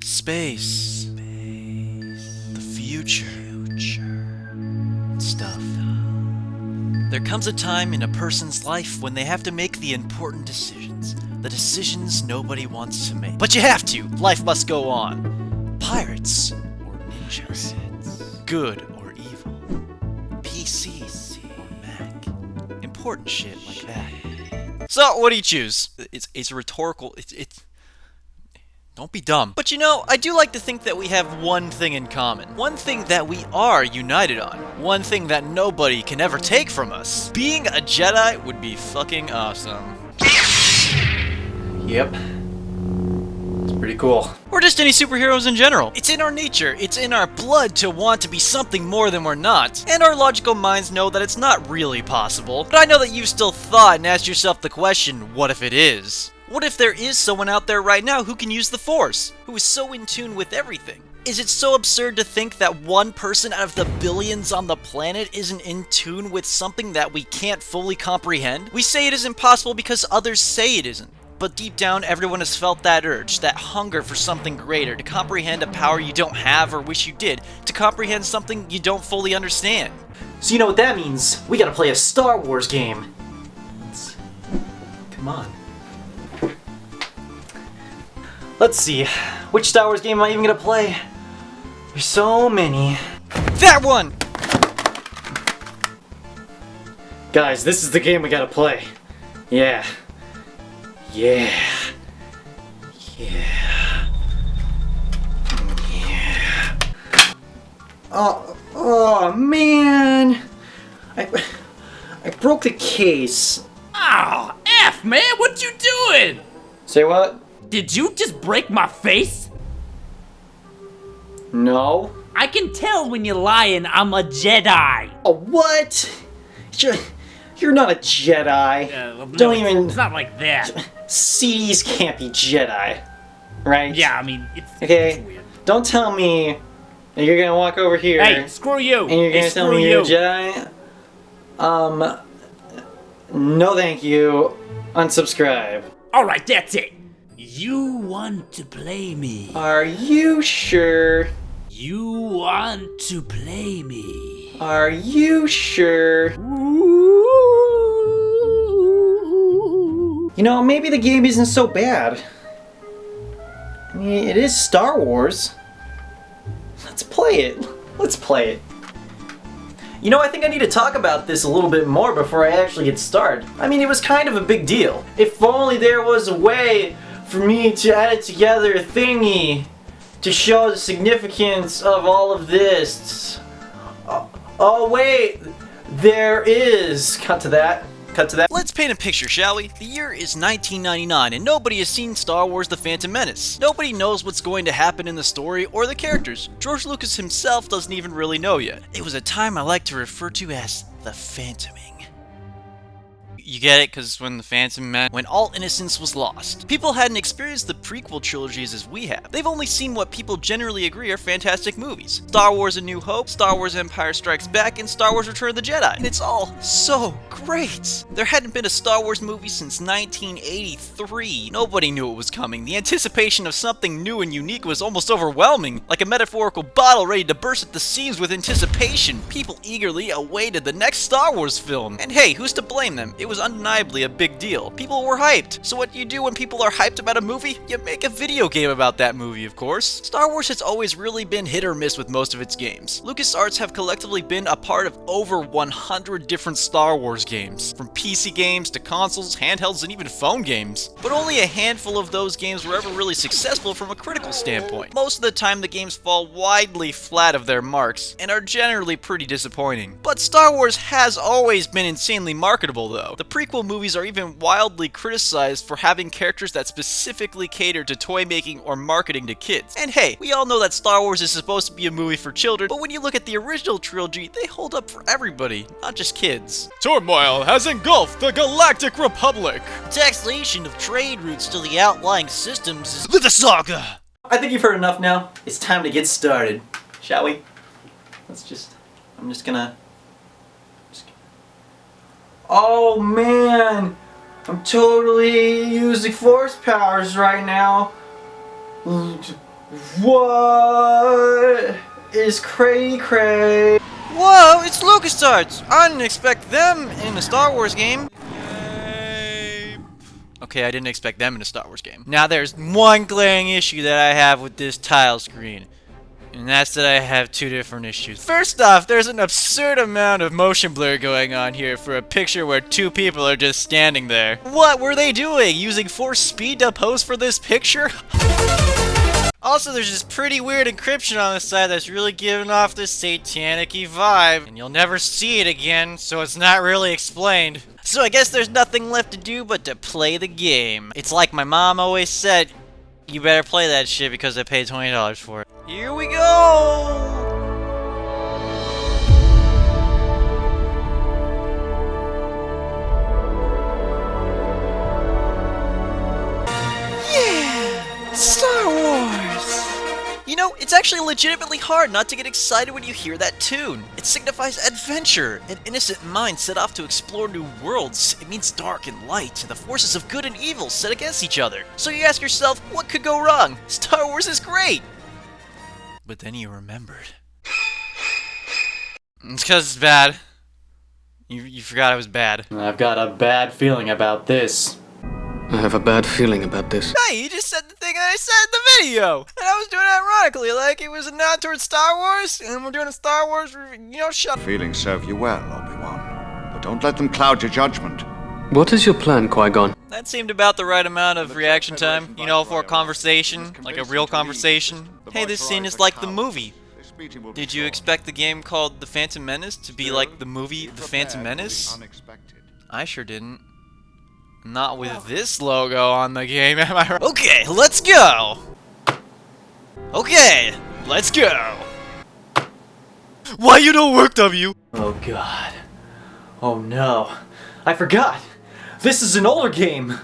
Space. The future. Stuff. There comes a time in a person's life when they have to make the important decisions. The decisions nobody wants to make. But you have to! Life must go on. Pirates or ninjas. Good or evil. PCs or Mac. Important shit like that. So, what do you choose? It's a rhetorical... It's Don't be dumb. But you know, I do like to think that we have one thing in common. One thing that we are united on. One thing that nobody can ever take from us. Being a Jedi would be fucking awesome. Yep. It's pretty cool. Or just any superheroes in general. It's in our nature, it's in our blood to want to be something more than we're not. And our logical minds know that it's not really possible. But I know that you've still thought and asked yourself the question, what if it is? What if there is someone out there right now who can use the Force? Who is so in tune with everything? Is it so absurd to think that one person out of the billions on the planet isn't in tune with something that we can't fully comprehend? We say it is impossible because others say it isn't. But deep down, everyone has felt that urge, that hunger for something greater, to comprehend a power you don't have or wish you did, to comprehend something you don't fully understand. So you know what that means? We gotta play a Star Wars game. Come on. Let's see, which Star Wars game am I even gonna play? There's so many. That one! Guys, this is the game we gotta play. Yeah. Yeah. Yeah. Yeah. Oh man! I broke the case. Oh, F, man, what you doing? Say what? Did you just break my face? No. I can tell when you're lying. I'm a Jedi. A what? You're not a Jedi. Don't even. It's not like that. CDs can't be Jedi, right? Yeah, I mean, it's okay. It's weird. Don't tell me that you're gonna walk over here. Hey, screw you. And you're gonna tell me you're a Jedi. No, thank you. Unsubscribe. All right, that's it. You want to play me? Are you sure? You want to play me? Are you sure? You know, maybe the game isn't so bad. I mean, it is Star Wars. Let's play it. Let's play it. You know, I think I need to talk about this a little bit more before I actually get started. I mean, it was kind of a big deal. If only there was a way for me to add it together thingy to show the significance of all of this. Oh wait, there is. Cut to that. Cut to that. Let's paint a picture, shall we? The year is 1999 and nobody has seen Star Wars The Phantom Menace. Nobody knows what's going to happen in the story or the characters. George Lucas himself doesn't even really know yet. It was a time I like to refer to as the Phantoming. You get it? Because when the Phantom Menace, when all innocence was lost. People hadn't experienced the prequel trilogies as we have. They've only seen what people generally agree are fantastic movies. Star Wars A New Hope, Star Wars Empire Strikes Back, and Star Wars Return of the Jedi. And it's all so great. There hadn't been a Star Wars movie since 1983. Nobody knew it was coming. The anticipation of something new and unique was almost overwhelming. Like a metaphorical bottle ready to burst at the seams with anticipation. People eagerly awaited the next Star Wars film. And hey, who's to blame them? It was undeniably a big deal. People were hyped. So what do you do when people are hyped about a movie? You make a video game about that movie, of course. Star Wars has always really been hit or miss with most of its games. LucasArts have collectively been a part of over 100 different Star Wars games, from PC games to consoles, handhelds, and even phone games. But only a handful of those games were ever really successful from a critical standpoint. Most of the time the games fall widely flat of their marks, and are generally pretty disappointing. But Star Wars has always been insanely marketable though. The prequel movies are even wildly criticized for having characters that specifically cater to toy making or marketing to kids. And hey, we all know that Star Wars is supposed to be a movie for children, but when you look at the original trilogy, they hold up for everybody, not just kids. Turmoil has engulfed the Galactic Republic. Taxation of trade routes to the outlying systems is the saga. I think you've heard enough now. It's time to get started, shall we? I'm just gonna... Oh man, I'm totally using force powers right now. What is cray cray? Whoa, it's LucasArts! I didn't expect them in a Star Wars game. Okay, I didn't expect them in a Star Wars game. Now there's one glaring issue that I have with this tile screen. And that's that I have two different issues. First off, there's an absurd amount of motion blur going on here for a picture where two people are just standing there. What were they doing? Using force speed to pose for this picture? Also, there's this pretty weird encryption on the side that's really giving off this satanic-y vibe. And you'll never see it again, so it's not really explained. So I guess there's nothing left to do but to play the game. It's like my mom always said, you better play that shit because I paid $20 for it. Here we go! Yeah! Star Wars! You know, it's actually legitimately hard not to get excited when you hear that tune. It signifies adventure, an innocent mind set off to explore new worlds. It means dark and light, the forces of good and evil set against each other. So you ask yourself, what could go wrong? Star Wars is great! But then you remembered. It's because it's bad. You forgot it was bad. I've got a bad feeling about this. I have a bad feeling about this. Hey, you just said the thing that I said in the video! And I was doing it ironically, like it was a nod towards Star Wars, and we're doing a Star Wars review. You know, shut up. Feelings serve you well, Obi-Wan. But don't let them cloud your judgment. What is your plan, Qui-Gon? That seemed about the right amount of reaction time, you know, for a conversation, like a real conversation. Hey, this scene is like the movie. Did you expect the game called The Phantom Menace to be like the movie The Phantom Menace? I sure didn't. Not with this logo on the game, am I right? Okay, let's go! Okay, let's go! Why you don't work, W? Oh god. Oh no. I forgot! This is an older game!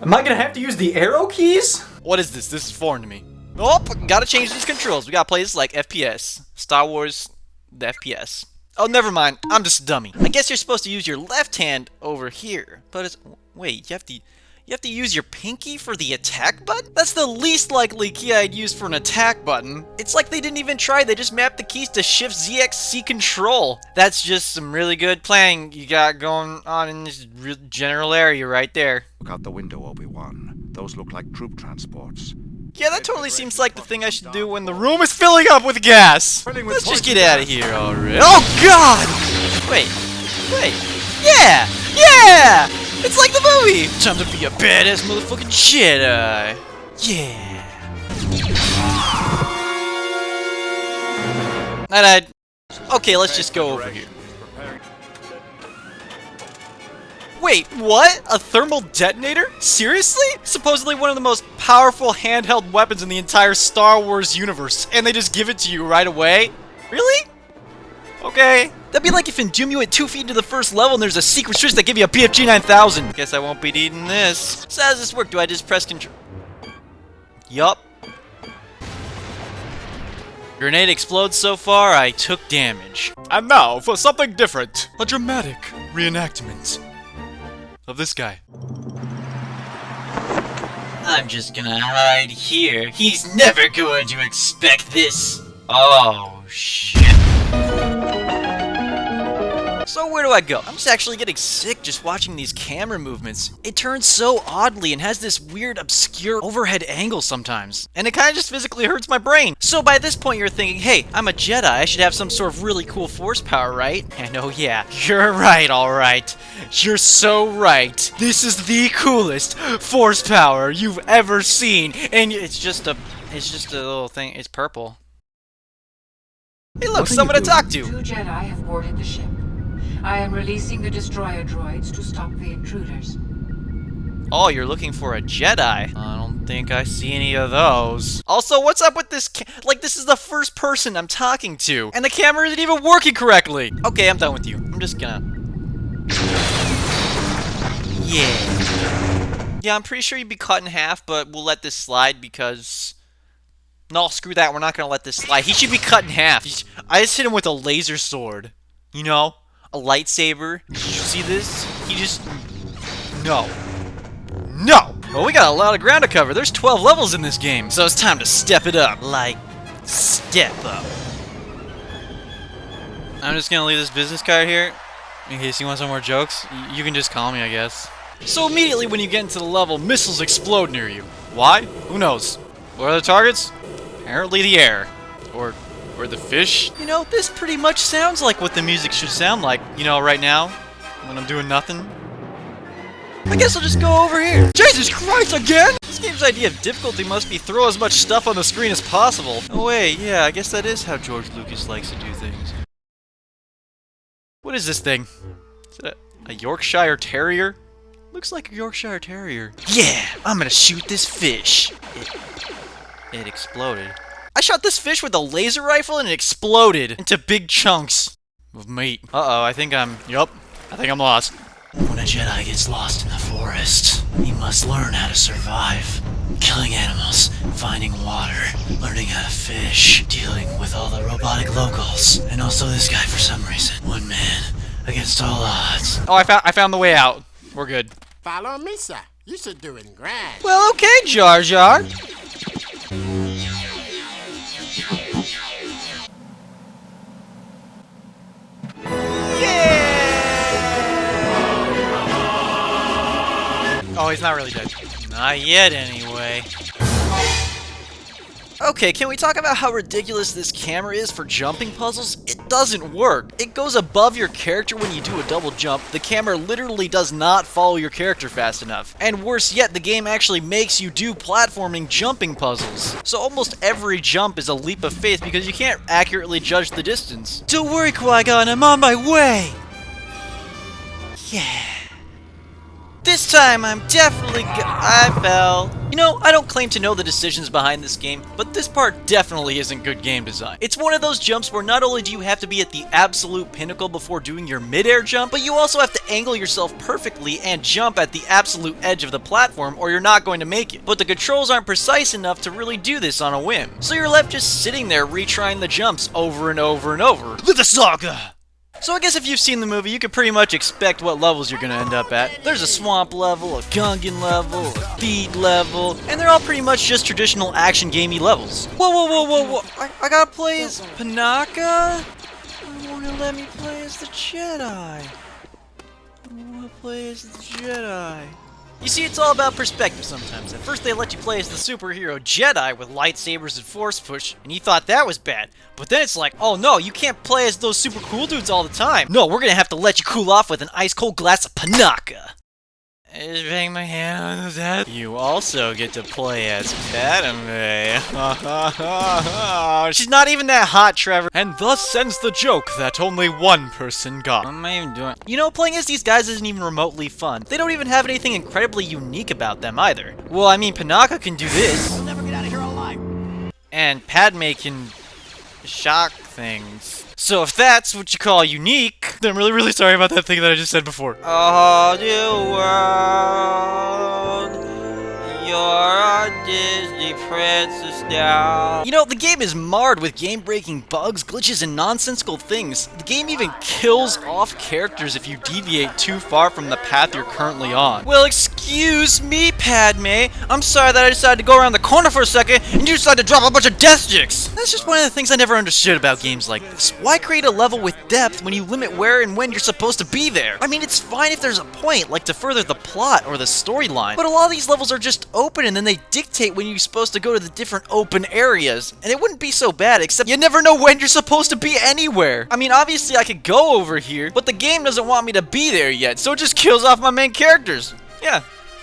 Am I gonna have to use the arrow keys? What is this? This is foreign to me. Oh, gotta change these controls. We gotta play this like FPS. Star Wars, the FPS. Oh, never mind. I'm just a dummy. I guess you're supposed to use your left hand over here. But it's... Wait, you have to use your pinky for the attack button? That's the least likely key I'd use for an attack button. It's like they didn't even try. They just mapped the keys to Shift ZXC control. That's just some really good planning you got going on in this general area right there. Look out the window, Obi-Wan. Those look like troop transports. Yeah, that totally seems like the thing I should do when the room is filling up with gas. Let's just get out of here already. Oh God! Wait. Yeah! It's like the movie. Time to be a badass motherfucking Jedi. Yeah. I died. Okay, let's just go over here. Wait, what? A thermal detonator? Seriously? Supposedly one of the most powerful handheld weapons in the entire Star Wars universe, and they just give it to you right away? Really? Okay. That'd be like if in Doom you went 2 feet into the first level and there's a secret switch that give you a BFG 9000. Guess I won't be needing this. So how does this work? Do I just press control? Yup. Grenade explodes so far, I took damage. And now for something different. A dramatic reenactment of this guy. I'm just gonna hide here. He's never going to expect this. Oh, shit. So where do I go? I'm just actually getting sick just watching these camera movements. It turns so oddly and has this weird, obscure overhead angle sometimes. And it kind of just physically hurts my brain. So by this point you're thinking, hey, I'm a Jedi. I should have some sort of really cool force power, right? And oh yeah, you're right, alright. You're so right. This is the coolest force power you've ever seen. And it's just a little thing. It's purple. Hey look, someone to talk to. 2 Jedi have boarded the ship. I am releasing the destroyer droids to stop the intruders. Oh, you're looking for a Jedi. I don't think I see any of those. Also, what's up with this like, this is the first person I'm talking to, and the camera isn't even working correctly. Okay, I'm done with you. I'm just gonna... Yeah. Yeah, I'm pretty sure you'd be cut in half, but we'll let this slide because... No, screw that. We're not gonna let this slide. He should be cut in half. I just hit him with a laser sword. You know? A lightsaber. Did you see this? He just... No. No! Well, we got a lot of ground to cover. There's 12 levels in this game, so it's time to step it up. Like, step up. I'm just gonna leave this business card here, in case you want some more jokes. You can just call me, I guess. So immediately when you get into the level, missiles explode near you. Why? Who knows? What are the targets? Apparently the air. Or the fish? You know, this pretty much sounds like what the music should sound like, you know, right now, when I'm doing nothing. I guess I'll just go over here. Jesus Christ, again? This game's idea of difficulty must be throw as much stuff on the screen as possible. Oh wait, yeah, I guess that is how George Lucas likes to do things. What is this thing? Is it a Yorkshire Terrier? Looks like a Yorkshire Terrier. Yeah, I'm gonna shoot this fish. It exploded. I shot this fish with a laser rifle and it exploded into big chunks of meat. Uh-oh, I think I'm lost. When a Jedi gets lost in the forest, he must learn how to survive. Killing animals, finding water, learning how to fish, dealing with all the robotic locals, and also this guy for some reason. One man against all odds. Oh, I found the way out. We're good. Follow me, sir. You should do it grand. Well, okay, Jar Jar. Oh, he's not really dead. Not yet, anyway. Okay, can we talk about how ridiculous this camera is for jumping puzzles? It doesn't work. It goes above your character when you do a double jump. The camera literally does not follow your character fast enough. And worse yet, the game actually makes you do platforming jumping puzzles. So almost every jump is a leap of faith because you can't accurately judge the distance. Don't worry, Qui-Gon, I'm on my way! Yeah. This time, I'm definitely I fell. You know, I don't claim to know the decisions behind this game, but this part definitely isn't good game design. It's one of those jumps where not only do you have to be at the absolute pinnacle before doing your mid-air jump, but you also have to angle yourself perfectly and jump at the absolute edge of the platform or you're not going to make it. But the controls aren't precise enough to really do this on a whim. So you're left just sitting there retrying the jumps over and over and over. The saga! So I guess if you've seen the movie, you can pretty much expect what levels you're gonna end up at. There's a swamp level, a Gungan level, a bead level, and they're all pretty much just traditional action gamey levels. Whoa. I gotta play as Panaka? I wanna let me play as the Jedi. I wanna play as the Jedi. You see, it's all about perspective sometimes. At first they let you play as the superhero Jedi with lightsabers and force push, and you thought that was bad. But then it's like, oh no, you can't play as those super cool dudes all the time. No, we're gonna have to let you cool off with an ice cold glass of Panaka. I just bang my hand on his head. You also get to play as Padme. She's not even that hot, Trevor. And thus ends the joke that only one person got. What am I even doing? You know, playing as these guys isn't even remotely fun. They don't even have anything incredibly unique about them either. Well, I mean, Panaka can do this. We'll never get out of here alive. And Padme can shock things. So if that's what you call unique, then I'm really sorry about that thing that I just said before. Oh, the world, you're a Disney princess now. You know, the game is marred with game-breaking bugs, glitches, and nonsensical things. The game even kills off characters if you deviate too far from the path you're currently on. Well, excuse me, Padme. I'm sorry that I decided to go around the corner for a second and you decided to drop a bunch of death sticks. That's just one of the things I never understood about games like this. Why create a level with depth when you limit where and when you're supposed to be there? I mean, it's fine if there's a point, like to further the plot or the storyline, but a lot of these levels are just open and then they dictate when you're supposed to go to the different open areas. And it wouldn't be so bad, except you never know when you're supposed to be anywhere. I mean, obviously I could go over here, but the game doesn't want me to be there yet, so it just kills off my main characters. Yeah.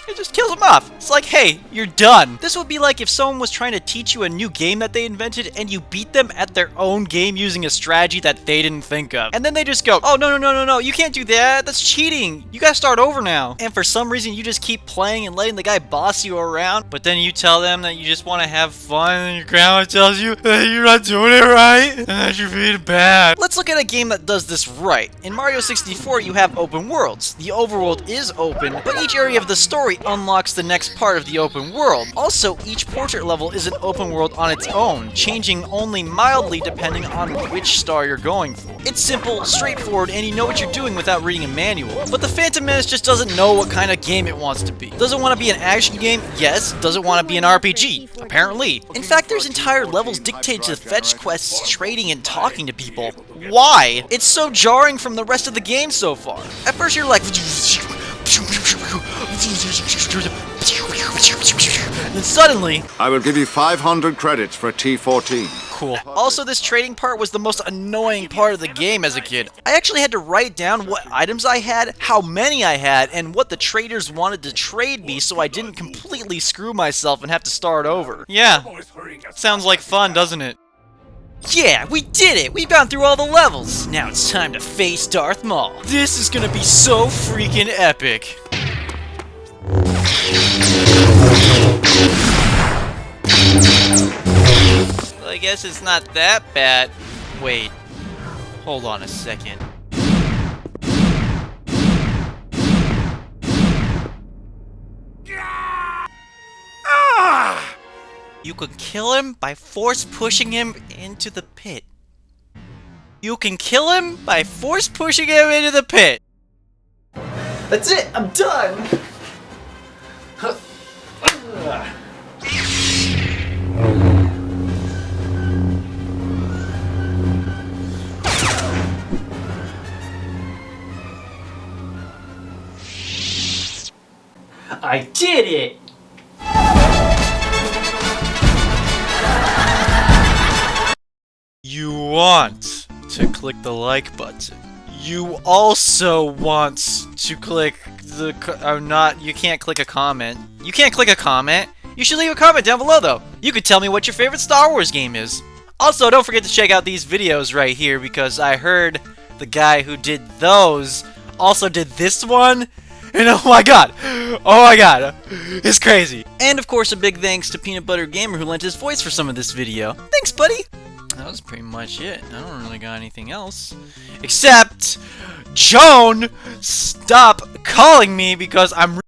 It just kills them off. It's like, hey, you're done. This would be like if someone was trying to teach you a new game that they invented and you beat them at their own game using a strategy that they didn't think of. And then they just go, oh, no, you can't do that. That's cheating. You gotta start over now. And for some reason, you just keep playing and letting the guy boss you around, but then you tell them that you just want to have fun and your grandma tells you that you're not doing it right and that you're being bad. Let's look at a game that does this right. In Mario 64, you have open worlds. The overworld is open, but each area of the story story unlocks the next part of the open world. Also, each portrait level is an open world on its own, changing only mildly depending on which star you're going for. It's simple, straightforward, and you know what you're doing without reading a manual. But the Phantom Menace just doesn't know what kind of game it wants to be. Does it want to be an action game? Yes. Does it want to be an RPG? Apparently. In fact, there's entire levels dictated to fetch quests, trading, and talking to people. Why? It's so jarring from the rest of the game so far. At first you're like... then suddenly... I will give you 500 credits for a T-14. Cool. Also, this trading part was the most annoying part of the game as a kid. I actually had to write down what items I had, how many I had, and what the traders wanted to trade me so I didn't completely screw myself and have to start over. Yeah. Sounds like fun, doesn't it? Yeah, we did it! We've gone through all the levels! Now it's time to face Darth Maul. This is gonna be so freaking epic. Well, I guess it's not that bad. Wait. Hold on a second. You can kill him by force pushing him into the pit. You can kill him by force pushing him into the pit. That's it! I'm done! I did it! You want to click the like button. You also want to click the... you can't click a comment. You can't click a comment. You should leave a comment down below, though. You could tell me what your favorite Star Wars game is. Also, don't forget to check out these videos right here, because I heard the guy who did those also did this one. And oh my god, it's crazy. And of course, a big thanks to PeanutbutterGamer who lent his voice for some of this video. Thanks, buddy. That was pretty much it. I don't really got anything else. Except, Joan, stop calling me because I'm